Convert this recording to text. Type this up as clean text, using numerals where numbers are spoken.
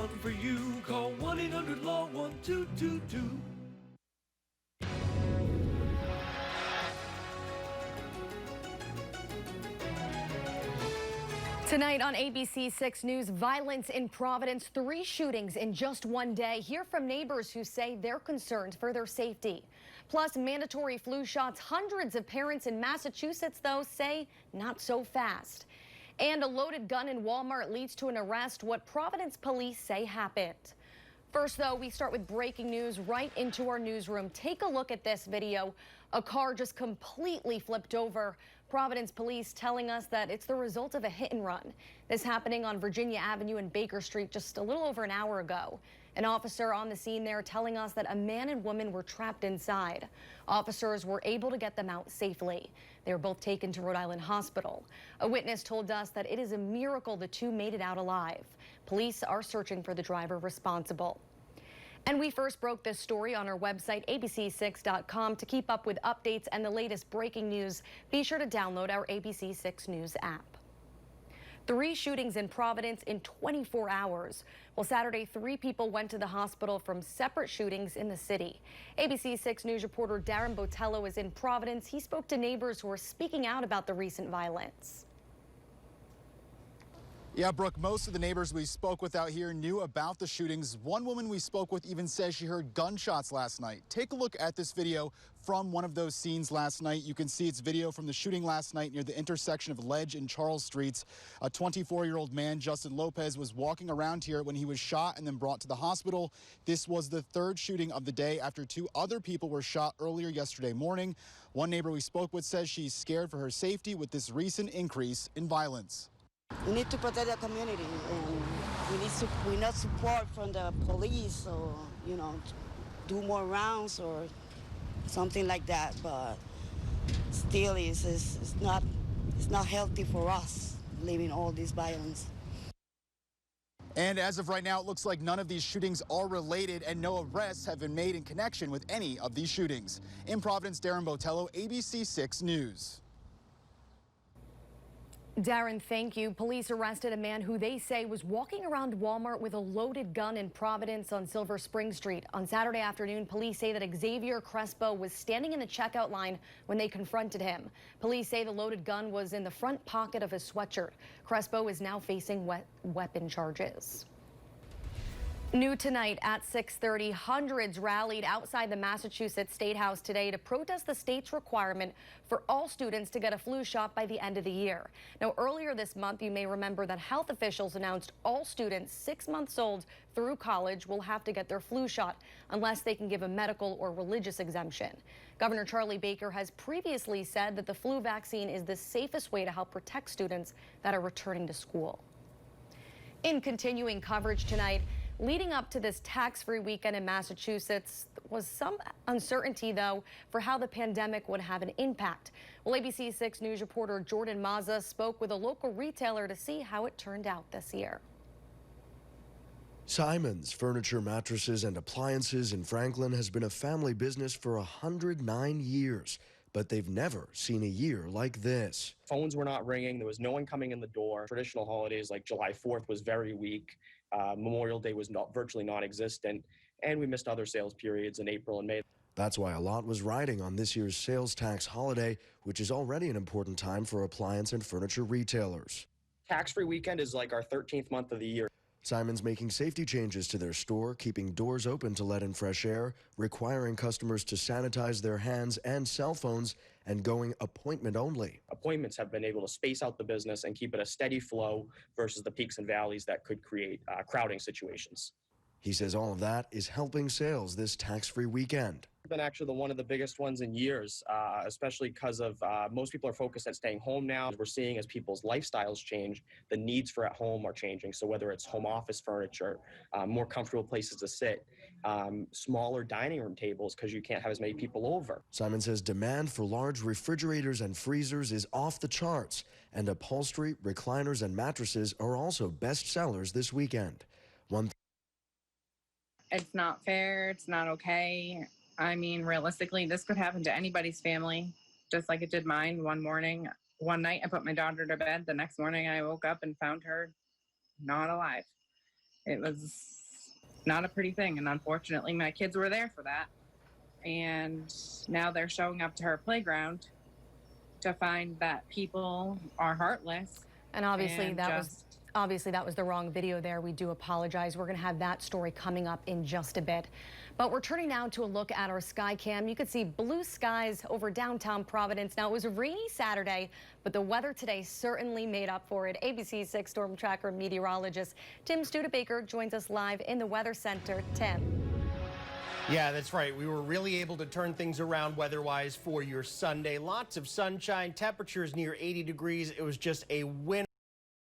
one for you. Call 1-800-LAW-1222. Tonight on ABC6 News, violence in Providence, 3 shootings in just one day. Hear from neighbors who say they're concerned for their safety. Plus, mandatory flu shots. Hundreds of parents in Massachusetts, though, say not so fast. And a loaded gun in Walmart leads to an arrest. What Providence police say happened. First, though, we start with breaking news right into our newsroom. Take a look at this video. A car just completely flipped over. Providence police telling us that it's the result of a hit and run. This happening on Virginia Avenue and Baker Street just a little over an hour ago. An officer on the scene there telling us that a man and woman were trapped inside. Officers were able to get them out safely. They were both taken to Rhode Island Hospital. A witness told us that it is a miracle the two made it out alive. Police are searching for the driver responsible. And we first broke this story on our website, abc6.com. To keep up with updates and the latest breaking news, be sure to download our ABC6 News app. 3 shootings in Providence in 24 hours. Well, Saturday, 3 people went to the hospital from separate shootings in the city. ABC6 News reporter Darren Botello is in Providence. He spoke to neighbors who are speaking out about the recent violence. Yeah, Brooke, most of the neighbors we spoke with out here knew about the shootings. One woman we spoke with even says she heard gunshots last night. Take a look at this video from one of those scenes last night. You can see it's video from the shooting last night near the intersection of Ledge and Charles Streets. A 24-year-old man, Justin Lopez, was walking around here when he was shot and then brought to the hospital. This was the 3rd shooting of the day after 2 other people were shot earlier yesterday morning. One neighbor we spoke with says she's scared for her safety with this recent increase in violence. We need to protect the community, and we need support from the police, or do more rounds or something like that. But still, it's not healthy for us living all this violence. And as of right now, it looks like none of these shootings are related, and no arrests have been made in connection with any of these shootings. In Providence, Darren Botello, ABC6 News. Darren, thank you. Police arrested a man who they say was walking around Walmart with a loaded gun in Providence on Silver Spring Street. On Saturday afternoon, police say that Xavier Crespo was standing in the checkout line when they confronted him. Police say the loaded gun was in the front pocket of his sweatshirt. Crespo is now facing weapon charges. New tonight at 6:30, hundreds rallied outside the Massachusetts State House today to protest the state's requirement for all students to get a flu shot by the end of the year. Now, earlier this month, you may remember that health officials announced all students 6 months old through college will have to get their flu shot unless they can give a medical or religious exemption. Governor Charlie Baker has previously said that the flu vaccine is the safest way to help protect students that are returning to school. In continuing coverage tonight, leading up to this tax-free weekend in Massachusetts was some uncertainty, though, for how the pandemic would have an impact. Well, ABC6 News reporter Jordan Mazza spoke with a local retailer to see how it turned out this year. Simon's Furniture, Mattresses, and Appliances in Franklin has been a family business for 109 years, but they've never seen a year like this. Phones were not ringing. There was no one coming in the door. Traditional holidays like July 4th was very weak. Memorial Day was virtually non-existent, and we missed other sales periods in April and May. That's why a lot was riding on this year's sales tax holiday, which is already an important time for appliance and furniture retailers. Tax-free weekend is like our 13th month of the year. Simon's making safety changes to their store, keeping doors open to let in fresh air, requiring customers to sanitize their hands and cell phones, and going appointment only. Appointments have been able to space out the business and keep it a steady flow versus the peaks and valleys that could create crowding situations. He says all of that is helping sales this tax-free weekend. It's been actually one of the biggest ones in years, especially because of most people are focused at staying home now. We're seeing as people's lifestyles change, the needs for at home are changing. So whether it's home office furniture, more comfortable places to sit, smaller dining room tables because you can't have as many people over. Simon says demand for large refrigerators and freezers is off the charts, and upholstery, recliners, and mattresses are also best sellers this weekend. It's not fair. It's not okay. I mean, realistically, this could happen to anybody's family, just like it did mine one night. I put my daughter to bed. The next morning I woke up and found her not alive. It was not a pretty thing. And unfortunately, my kids were there for that. And now they're showing up to her playground to find that people are heartless. And obviously that was the wrong video there. We do apologize. We're going to have that story coming up in just a bit. But we're turning now to a look at our sky cam. You could see blue skies over downtown Providence. Now, it was a rainy Saturday, but the weather today certainly made up for it. ABC6 storm tracker meteorologist Tim Studebaker joins us live in the Weather Center. Tim. Yeah, that's right. We were really able to turn things around weather-wise for your Sunday. Lots of sunshine, temperatures near 80 degrees. It was just a winter.